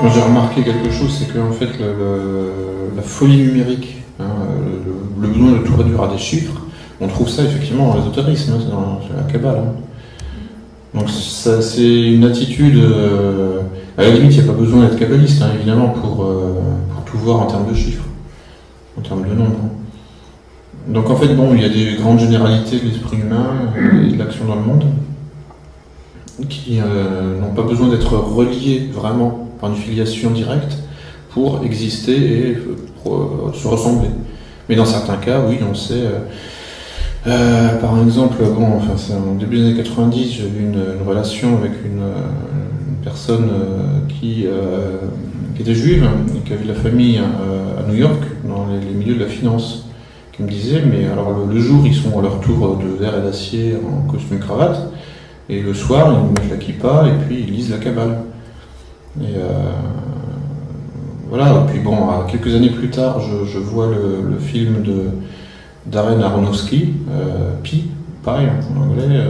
Moi j'ai remarqué quelque chose, c'est qu'en fait la folie numérique, hein, le besoin de tout réduire à des chiffres, on trouve ça effectivement dans l'ésotérisme, hein, dans la Kabbale. Hein. Donc c'est une attitude, à la limite il n'y a pas besoin d'être kabbaliste, hein, évidemment, pour tout voir en termes de chiffres, en termes de nombres. Hein. Donc en fait, bon, il y a des grandes généralités de l'esprit humain et de l'action dans le monde qui n'ont pas besoin d'être reliées vraiment par une filiation directe pour exister et pour se ressembler. Mais dans certains cas, oui, on sait. Par exemple, bon, enfin, c'est en début des années 90, j'ai eu une relation avec une personne qui était juive et qui avait de la famille à New York, dans les milieux de la finance, qui me disait, mais alors le jour, ils sont à leur tour de verre et d'acier en costume cravate, et le soir, ils mettent la kippa et puis ils lisent la Kabbale. Et voilà, et puis bon, quelques années plus tard, je vois le film de Darren Aronofsky, Pi en anglais,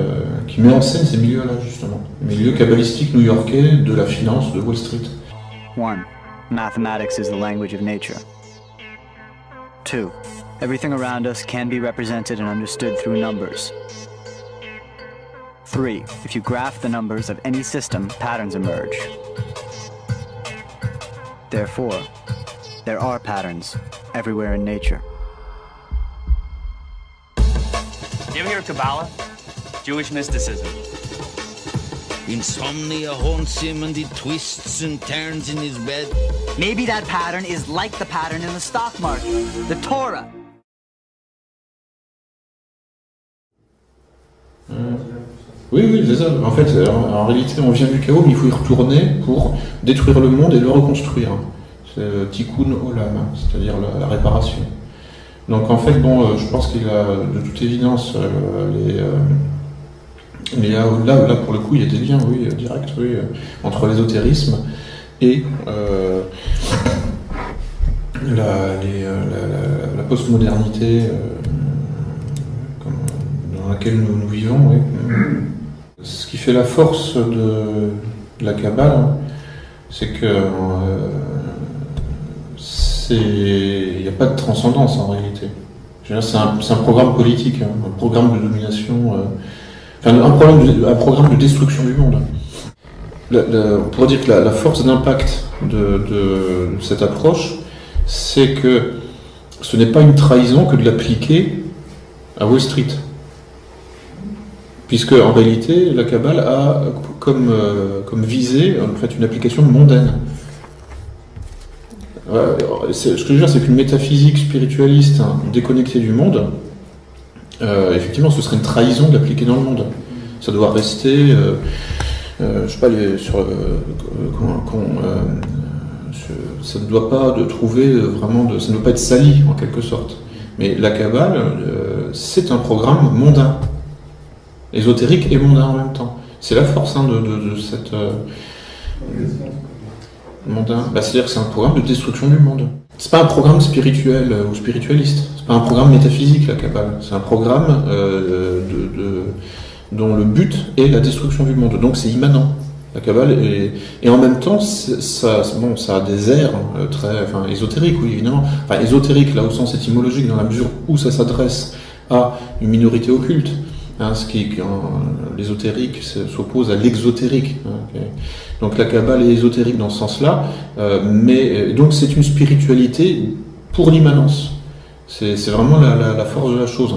qui met en scène ces milieux-là, justement. Les milieux kabbalistiques new-yorkais de la finance de Wall Street. 1. Mathematics is the language of nature. 2. Everything around us can be represented and understood through numbers. 3. If you graph the numbers of any system, patterns emerge. Therefore, there are patterns everywhere in nature. You ever hear of Kabbalah? Jewish mysticism. Insomnia haunts him and he twists and turns in his bed. Maybe that pattern is like the pattern in the stock market, the Torah. Oui, c'est ça. En fait, en réalité, on vient du chaos, mais il faut y retourner pour détruire le monde et le reconstruire. C'est Tikkun Olam, c'est-à-dire la réparation. Donc en fait, bon, je pense qu'il a de toute évidence là pour le coup, il y a des liens, oui, directs, oui, entre l'ésotérisme et la postmodernité dans laquelle nous vivons. Oui. Ce qui fait la force de la Kabbale, c'est que il n'y a pas de transcendance en réalité. C'est un programme politique, hein, un programme de domination, un programme de destruction du monde. On pourrait dire que la force d'impact de cette approche, c'est que ce n'est pas une trahison que de l'appliquer à Wall Street. Puisque en réalité, la Kabbale a comme visée en fait, une application mondaine. Ce que je veux dire, c'est qu'une métaphysique spiritualiste déconnectée du monde, effectivement, ce serait une trahison de l'appliquer dans le monde. Ça doit rester, je sais pas, ça ne doit pas trouver vraiment ça ne doit pas être sali en quelque sorte. Mais la Kabbale, c'est un programme mondain, ésotérique et mondain en même temps. C'est la force de cette mondain. C'est-à-dire que c'est un programme de destruction du monde. C'est pas un programme spirituel ou spiritualiste. C'est pas un programme métaphysique, la Kabbale. C'est un programme dont le but est la destruction du monde. Donc c'est immanent, la Kabbale. Et en même temps, ça a des airs très ésotériques, oui, évidemment. Enfin, ésotérique, là, au sens étymologique, dans la mesure où ça s'adresse à une minorité occulte. Hein, l'ésotérique s'oppose à l'exotérique. Hein, okay. Donc la Kabbale est ésotérique dans ce sens-là, mais donc c'est une spiritualité pour l'immanence. C'est vraiment la force de la chose.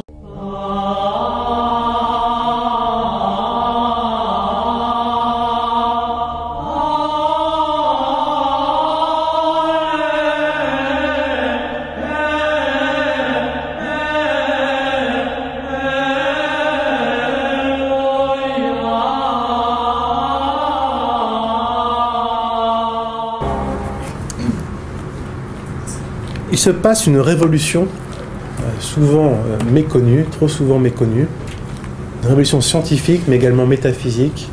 Il se passe une révolution souvent méconnue, trop souvent méconnue, une révolution scientifique mais également métaphysique,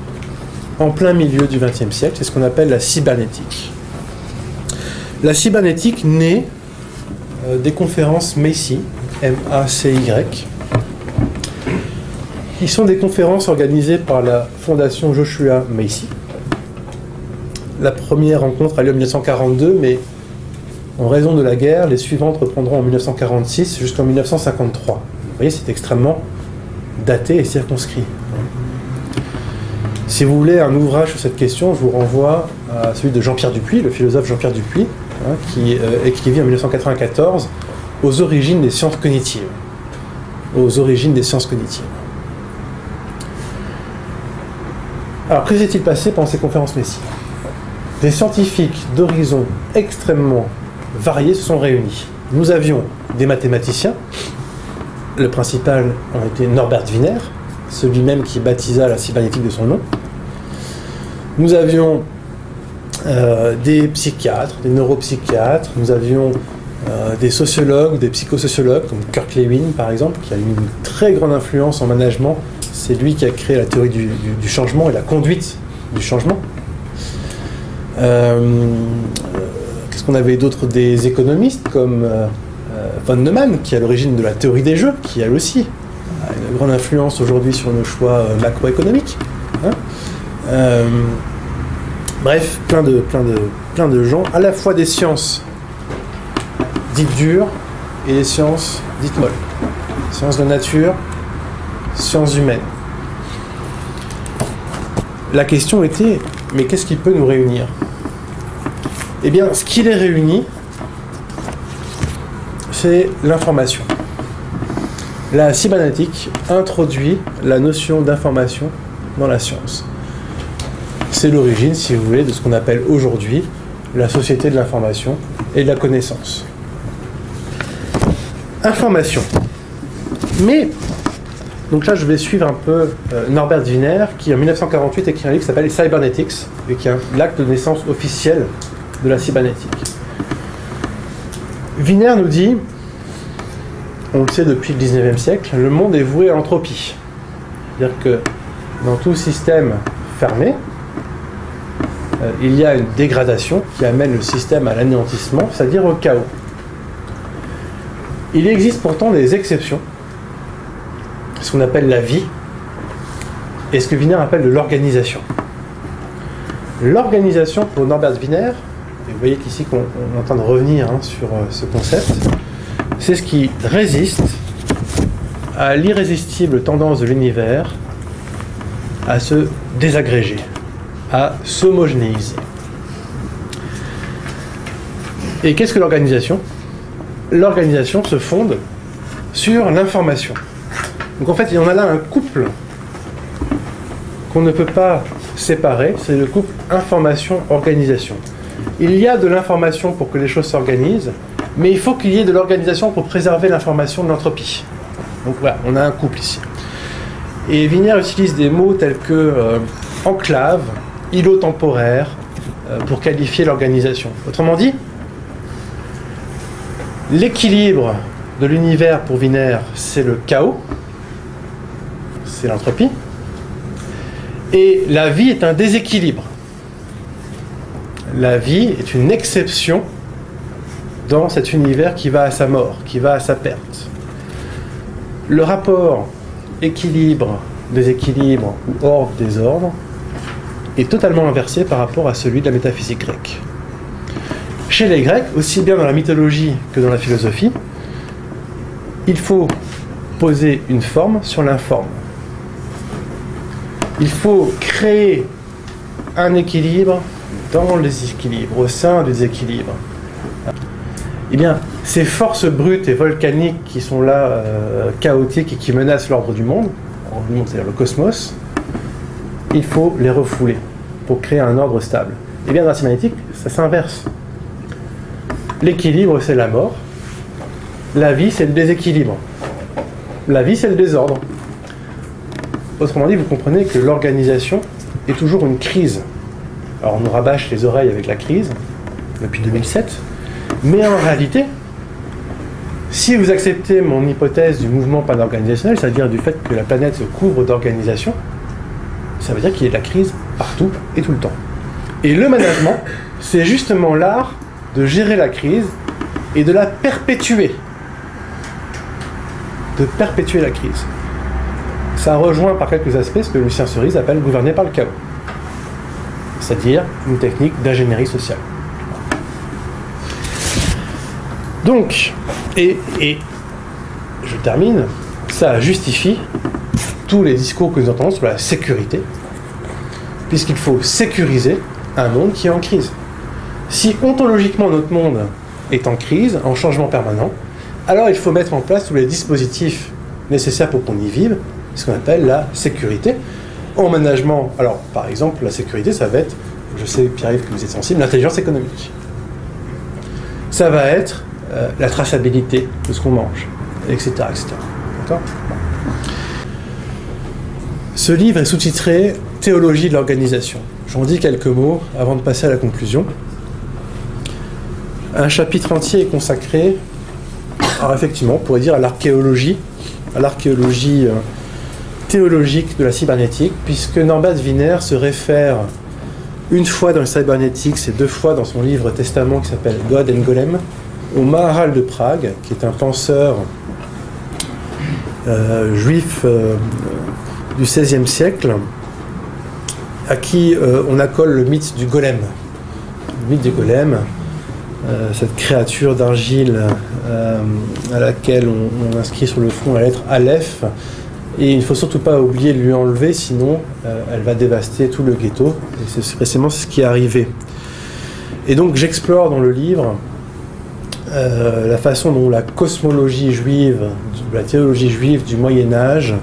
en plein milieu du XXe siècle, c'est ce qu'on appelle la cybernétique. La cybernétique naît des conférences Macy, M-A-C-Y, qui sont des conférences organisées par la fondation Joshua Macy, La première rencontre a lieu en 1942, mais en raison de la guerre, les suivantes reprendront en 1946 jusqu'en 1953. Vous voyez, c'est extrêmement daté et circonscrit. Si vous voulez un ouvrage sur cette question, je vous renvoie à celui de Jean-Pierre Dupuy, le philosophe Jean-Pierre Dupuy, qui écrivit en 1994 « Aux origines des sciences cognitives ». Aux origines des sciences cognitives. Alors, que s'est-il passé pendant ces conférences Messier? Des scientifiques d'horizons extrêmement variés se sont réunis. Nous avions des mathématiciens, le principal en était Norbert Wiener, celui même qui baptisa la cybernétique de son nom. Nous avions des psychiatres, des neuropsychiatres, nous avions des sociologues, des psychosociologues, comme Kurt Lewin par exemple, qui a eu une très grande influence en management. C'est lui qui a créé la théorie du changement et la conduite du changement. Qu'est-ce qu'on avait d'autre? Des économistes comme von Neumann, qui est à l'origine de la théorie des jeux, qui elle aussi a une grande influence aujourd'hui sur nos choix macroéconomiques. Bref, plein de gens, à la fois des sciences dites dures et des sciences dites molles. Sciences de nature, sciences humaines. La question était, mais qu'est-ce qui peut nous réunir? Eh bien, ce qui les réunit, c'est l'information. La cybernétique introduit la notion d'information dans la science. C'est l'origine, si vous voulez, de ce qu'on appelle aujourd'hui la société de l'information et de la connaissance. Information. Mais, donc là je vais suivre un peu Norbert Wiener, qui en 1948 écrit un livre qui s'appelle Cybernetics, et qui est l'acte de naissance officiel de la cybernétique. Wiener nous dit, on le sait depuis le 19e siècle, le monde est voué à l'entropie. C'est-à-dire que dans tout système fermé, il y a une dégradation qui amène le système à l'anéantissement, c'est-à-dire au chaos. Il existe pourtant des exceptions, ce qu'on appelle la vie, et ce que Wiener appelle de l'organisation. L'organisation, pour Norbert Wiener, et vous voyez qu'ici qu'on est en train de revenir sur ce concept, c'est ce qui résiste à l'irrésistible tendance de l'univers à se désagréger, à s'homogénéiser. Et qu'est-ce que l'organisation? L'organisation se fonde sur l'information. Donc en fait, il y en a là un couple qu'on ne peut pas séparer, c'est le couple information-organisation. Il y a de l'information pour que les choses s'organisent, mais il faut qu'il y ait de l'organisation pour préserver l'information de l'entropie. Donc voilà, on a un couple ici. Et Wiener utilise des mots tels que enclave, îlot temporaire, pour qualifier l'organisation. Autrement dit, l'équilibre de l'univers pour Wiener, c'est le chaos, c'est l'entropie, et la vie est un déséquilibre. La vie est une exception dans cet univers qui va à sa mort, qui va à sa perte. Le rapport équilibre, déséquilibre ou ordre, désordre est totalement inversé par rapport à celui de la métaphysique grecque. Chez les Grecs, aussi bien dans la mythologie que dans la philosophie, il faut poser une forme sur l'informe. Il faut créer un équilibre dans le déséquilibre, au sein du déséquilibre. Eh bien, ces forces brutes et volcaniques qui sont là, chaotiques et qui menacent l'ordre du monde, c'est-à-dire le cosmos, il faut les refouler pour créer un ordre stable. Eh bien, dans la cybernétique, ça s'inverse. L'équilibre, c'est la mort. La vie, c'est le déséquilibre. La vie, c'est le désordre. Autrement dit, vous comprenez que l'organisation est toujours une crise. Alors, on nous rabâche les oreilles avec la crise, depuis 2007, mais en réalité, si vous acceptez mon hypothèse du mouvement pan-organisationnel, c'est-à-dire du fait que la planète se couvre d'organisation, ça veut dire qu'il y a de la crise partout et tout le temps. Et le management, c'est justement l'art de gérer la crise et de la perpétuer. De perpétuer la crise. Ça rejoint par quelques aspects ce que Lucien Cerise appelle gouverner par le chaos. c'est-à-dire une technique d'ingénierie sociale. Donc, et je termine, ça justifie tous les discours que nous entendons sur la sécurité, puisqu'il faut sécuriser un monde qui est en crise. Si ontologiquement notre monde est en crise, en changement permanent, alors il faut mettre en place tous les dispositifs nécessaires pour qu'on y vive, ce qu'on appelle la sécurité. En management, alors par exemple, la sécurité, ça va être, je sais Pierre-Yves que vous êtes sensible, l'intelligence économique. Ça va être la traçabilité de ce qu'on mange, etc. etc. D'accord ? Ce livre est sous-titré « Théologie de l'organisation ». J'en dis quelques mots avant de passer à la conclusion. Un chapitre entier est consacré, alors effectivement, on pourrait dire à l'archéologie théologique de la cybernétique, puisque Norbert Wiener se réfère une fois dans le Cybernetics et 2 fois dans son livre Testament qui s'appelle God and Golem, au Maharal de Prague, qui est un penseur juif du XVIe siècle, à qui on accole le mythe du golem. Le mythe du golem, cette créature d'argile à laquelle on inscrit sur le front la lettre Aleph, et il ne faut surtout pas oublier de lui enlever, sinon elle va dévaster tout le ghetto, et c'est précisément ce qui est arrivé. Et donc j'explore dans le livre la façon dont la cosmologie juive, la théologie juive du Moyen-Âge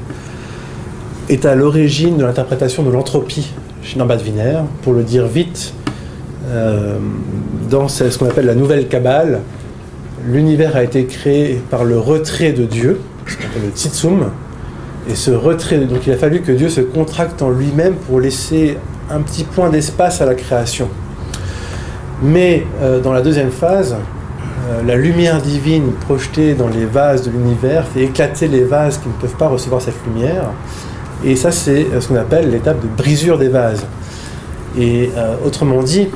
est à l'origine de l'interprétation de l'entropie chez Norbert Wiener. Pour le dire vite, dans ce qu'on appelle la nouvelle Kabbale, l'univers a été créé par le retrait de Dieu, ce qu'on appelle le Tzitsum, et ce retrait, donc il a fallu que Dieu se contracte en lui-même pour laisser un petit point d'espace à la création. Mais dans la deuxième phase, la lumière divine projetée dans les vases de l'univers fait éclater les vases qui ne peuvent pas recevoir cette lumière. Et ça, c'est ce qu'on appelle l'étape de brisure des vases. Et autrement dit,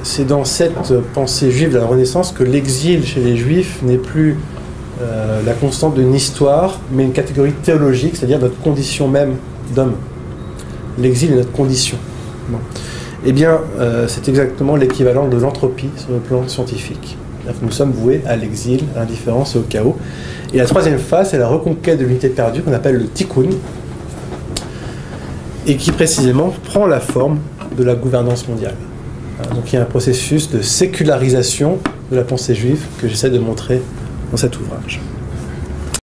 c'est dans cette pensée juive de la Renaissance que l'exil chez les Juifs n'est plus la constante d'une histoire, mais une catégorie théologique, c'est-à-dire notre condition même d'homme. L'exil est notre condition. Bon. Eh bien, c'est exactement l'équivalent de l'entropie sur le plan scientifique. Nous sommes voués à l'exil, à l'indifférence et au chaos. Et la troisième phase, c'est la reconquête de l'unité perdue, qu'on appelle le tikkun, et qui précisément prend la forme de la gouvernance mondiale. Donc il y a un processus de sécularisation de la pensée juive que j'essaie de montrer dans cet ouvrage.